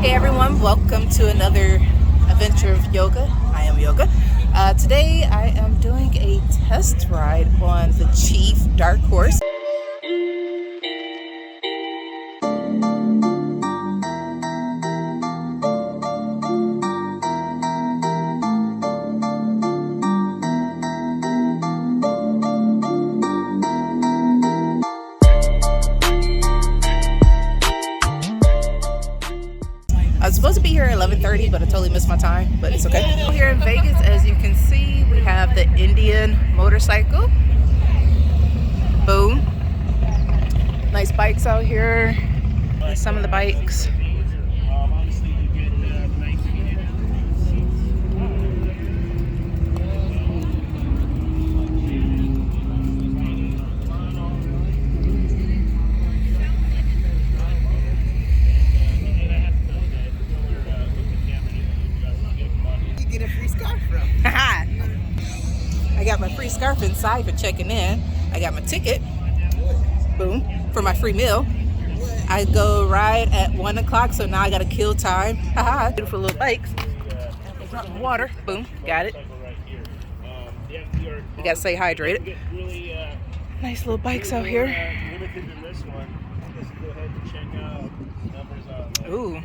Hey everyone, welcome to another adventure of yoga. I am Yoga. Today I am doing a test ride on the Chief Dark Horse. I was supposed to be here at 11:30, but I totally missed my time, but it's okay. Here in Vegas, as you can see, we have the Indian Motorcycle. Boom. Nice bikes out here. There's some of the bikes. Get a free scarf from. I got my free scarf inside for checking in. I got my ticket, boom, for my free meal. I go ride at 1 o'clock, so now I gotta kill time. Beautiful little bikes. Drop my water, boom, got it. You gotta stay hydrated. Nice little bikes out here. Ooh,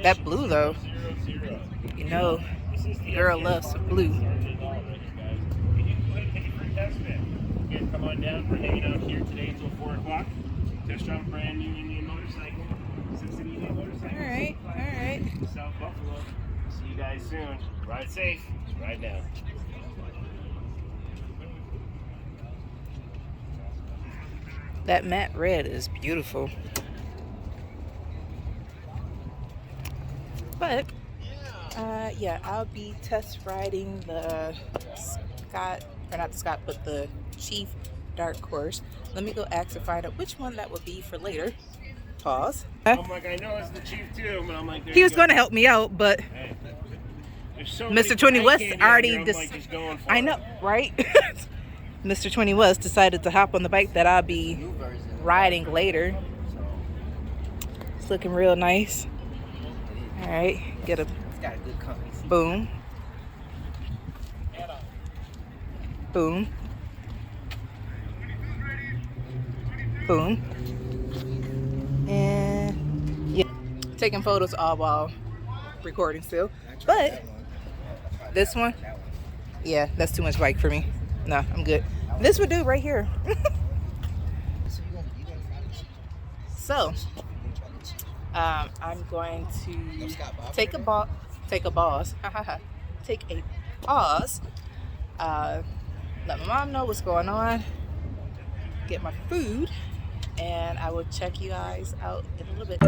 that blue though. You know, girl loves some blue. Come on down. We're hanging out here today until 4 o'clock. Test drive brand new Indian motorcycle. SinCity Indian Motorcycle. Alright, alright. South Buffalo. See you guys soon. Ride safe. Ride now. That matte red is beautiful. But yeah, I'll be test riding the the Chief Dark Horse. Let me go ask and find out which one that would be for later. Pause. I'm like, I know it's the Chief too, but I'm like, He was going to help me out, but hey, so Mr. 20 West already I know, it. right? Mr. 20 West decided to hop on the bike that I'll be riding later. It's looking real nice. All right, get a Got a good company. boom. Boom. Boom. And yeah, taking photos all while recording still. But this one, yeah, that's too much bike for me. No, I'm good. This would do right here. So, I'm going to take a pause. Take a pause. Let my mom know what's going on. Get my food, and I will check you guys out in a little bit.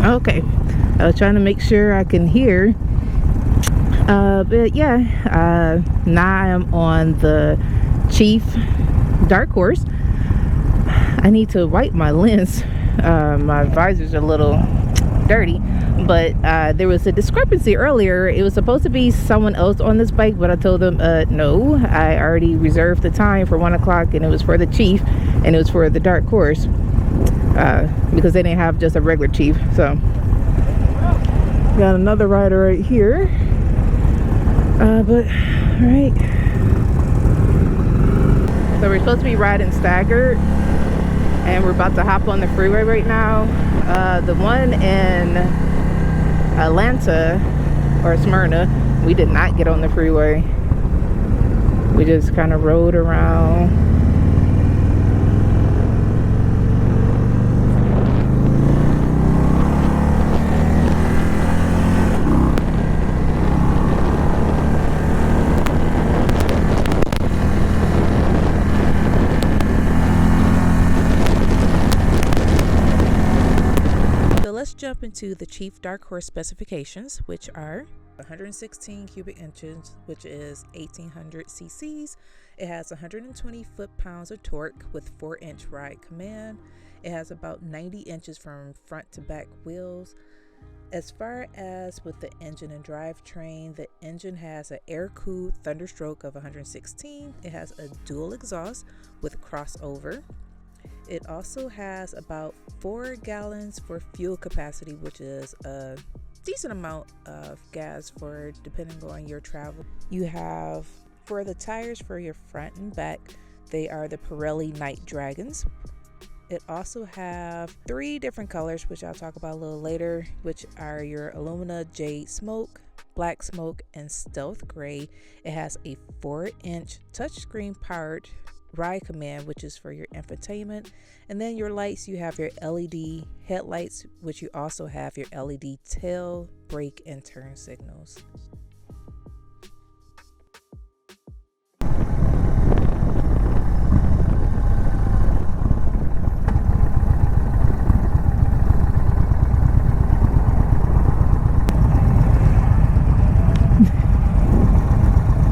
Okay, I was trying to make sure I can hear, but yeah, now I am on the Chief Dark Horse. I need to wipe my lens. My visor's a little dirty, but there was a discrepancy earlier. It was supposed to be someone else on this bike, but I told them no, I already reserved the time for 1 o'clock, and it was for the Chief, and it was for the Dark Horse. Because they didn't have just a regular Chief. So got another rider right here, but all right, so we're supposed to be riding staggered, and we're about to hop on the freeway right now. The one in Atlanta or Smyrna, we did not get on the freeway. We just kind of rode around. Let's jump into the Chief Dark Horse specifications, which are 116 cubic inches, which is 1800 cc's. It has 120 foot-pounds of torque with 4-inch ride command. It has about 90 inches from front to back wheels. As far as with the engine and drivetrain, the engine has an air-cooled Thunderstroke of 116. It has a dual exhaust with crossover. It also has about 4 gallons for fuel capacity, which is a decent amount of gas for depending on your travel. You have, for the tires for your front and back, they are the Pirelli Night Dragons. It also have 3 different colors, which I'll talk about a little later, which are your Alumina Jade Smoke, Black Smoke, and Stealth Gray. It has a 4-inch touchscreen powered ride command, which is for your infotainment. And then your lights, you have your LED headlights, which you also have your LED tail, brake, and turn signals.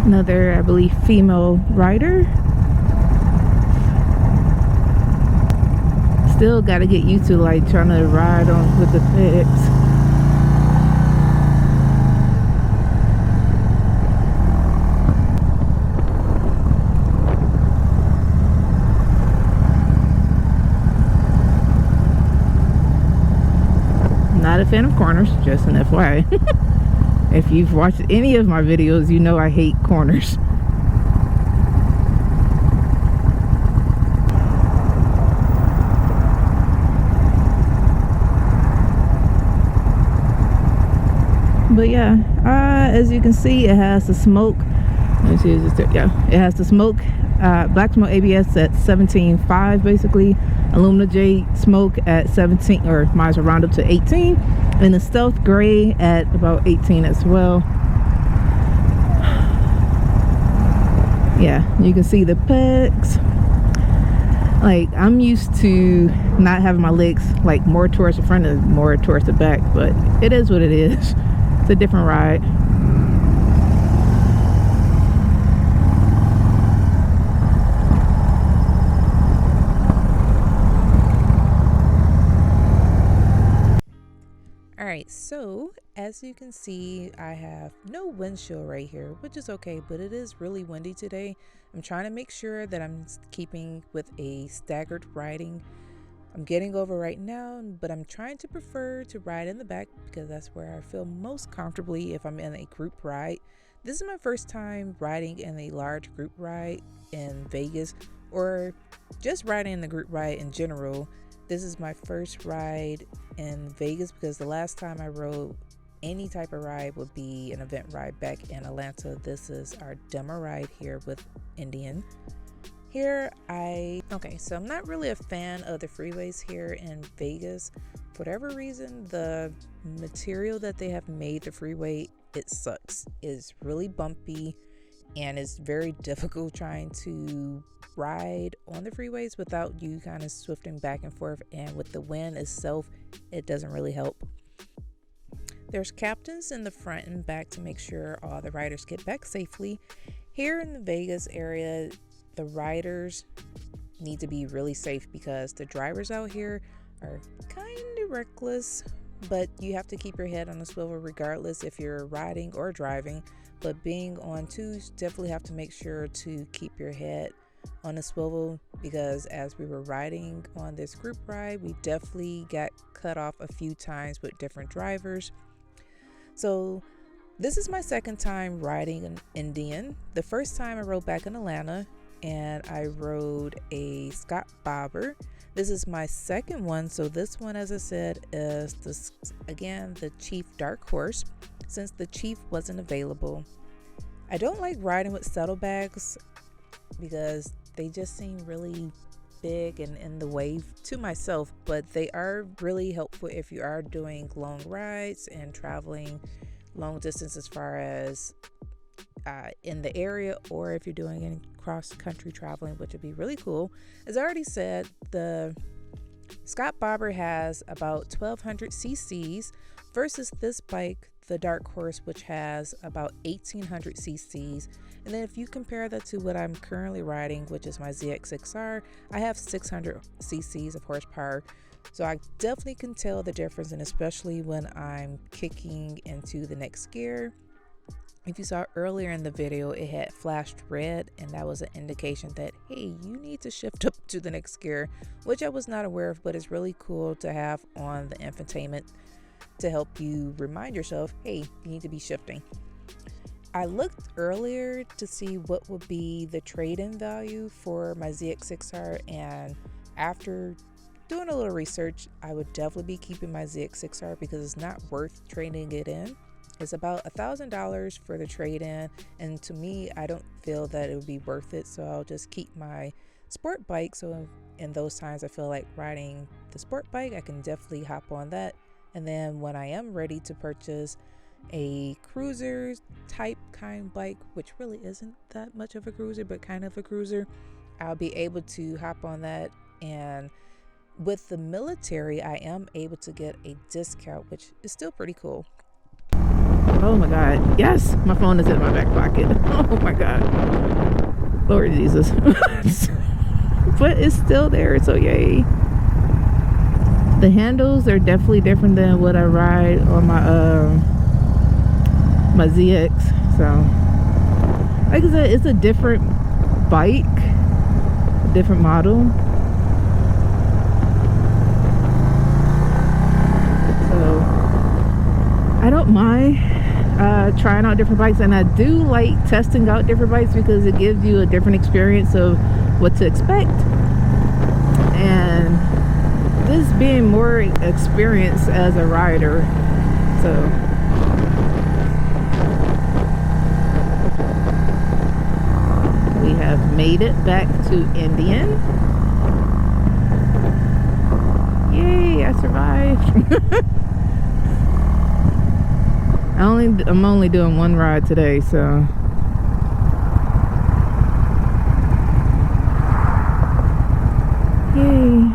Another, I believe, female rider. Still got to get used to like trying to ride on with the pegs. Not a fan of corners, just an FYI. If you've watched any of my videos, you know I hate corners. But yeah, as you can see, it has the smoke. Let me see, is this, yeah, it has the smoke, Black Smoke ABS at 17.5 basically, Alumina Jade Smoke at 17, or might as well round up to 18, and the Stealth Gray at about 18 as well. Yeah, you can see the pegs. Like, I'm used to not having my legs like more towards the front and more towards the back, but it is what it is. It's a different ride. Alright, so as you can see, I have no windshield right here, which is okay, but it is really windy today. I'm trying to make sure that I'm keeping with a staggered riding. I'm getting over right now, but I'm trying to prefer to ride in the back because that's where I feel most comfortably if I'm in a group ride. This is my first time riding in a large group ride in Vegas, or just riding in the group ride in general. This is my first ride in Vegas because the last time I rode any type of ride would be an event ride back in Atlanta. This is our demo ride here with Indian. Here so I'm not really a fan of the freeways here in Vegas. For whatever reason, the material that they have made the freeway, it sucks. It's really bumpy and it's very difficult trying to ride on the freeways without you kind of swifting back and forth, and with the wind itself, it doesn't really help. There's captains in the front and back to make sure all the riders get back safely. Here in the Vegas area, the riders need to be really safe because the drivers out here are kind of reckless, but you have to keep your head on a swivel regardless if you're riding or driving. But being on twos, definitely have to make sure to keep your head on a swivel, because as we were riding on this group ride, we definitely got cut off a few times with different drivers. So this is my second time riding an Indian. The first time I rode back in Atlanta and I rode a Scott Bobber. This is my second one, so this one, as I said, is the Chief Dark Horse, since the Chief wasn't available. I don't like riding with saddlebags because they just seem really big and in the way to myself, but they are really helpful if you are doing long rides and traveling long distance as far as in the area, or if you're doing any cross-country traveling, which would be really cool. As I already said, the Scott Bobber has about 1200 cc's versus this bike, the Dark Horse, which has about 1800 cc's. And then if you compare that to what I'm currently riding, which is my ZX6R, I have 600 cc's of horsepower. So I definitely can tell the difference, and especially when I'm kicking into the next gear. If you saw earlier in the video, it had flashed red, and that was an indication that, hey, you need to shift up to the next gear, which I was not aware of, but it's really cool to have on the infotainment to help you remind yourself, hey, you need to be shifting. I looked earlier to see what would be the trade-in value for my ZX6R, and after doing a little research, I would definitely be keeping my ZX6R because it's not worth trading it in. It's about $1,000 for the trade-in, and to me, I don't feel that it would be worth it, so I'll just keep my sport bike. So in those times I feel like riding the sport bike, I can definitely hop on that. And then when I am ready to purchase a cruiser type kind bike, which really isn't that much of a cruiser, but kind of a cruiser, I'll be able to hop on that. And with the military, I am able to get a discount, which is still pretty cool. Oh my God. Yes, my phone is in my back pocket. Oh my God. Lord Jesus. But it's still there, so yay. The handles are definitely different than what I ride on my ZX. So, like I said, it's a different bike, different model. So, I don't mind trying out different bikes, and I do like testing out different bikes because it gives you a different experience of what to expect, and this being more experienced as a rider. So we have made it back to Indian. Yay, I survived. I'm only doing one ride today, so yay.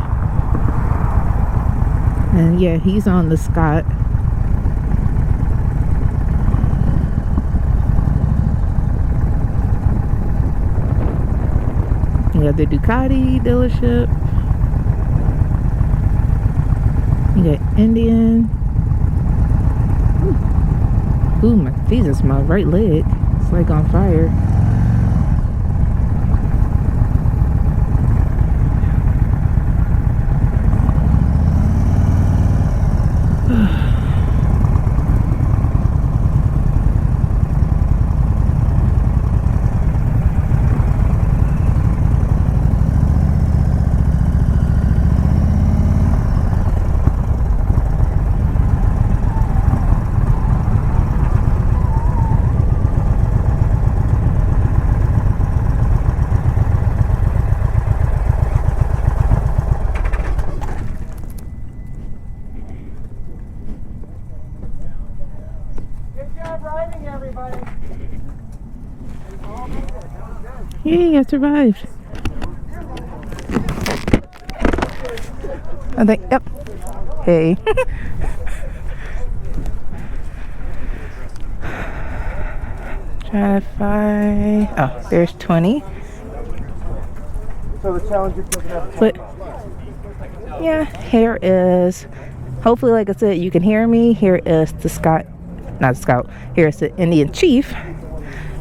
And yeah, he's on the Scott. You got the Ducati dealership. You got Indian. Ooh, my Jesus, my right leg. It's like on fire. Yay, I survived. I think, yep. Hey. Trying to find, oh, there's 20. So the Challenger doesn't have But, yeah, here is, hopefully, like I said, you can hear me. Here is the Scott, not the Scout, here's the Indian Chief.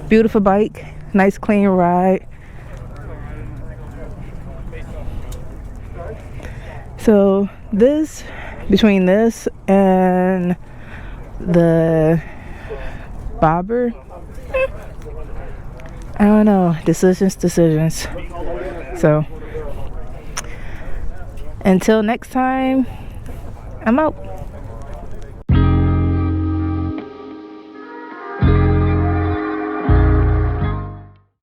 Beautiful bike, nice clean ride. So this, between this and the Bobber, I don't know, decisions. So until next time, I'm out.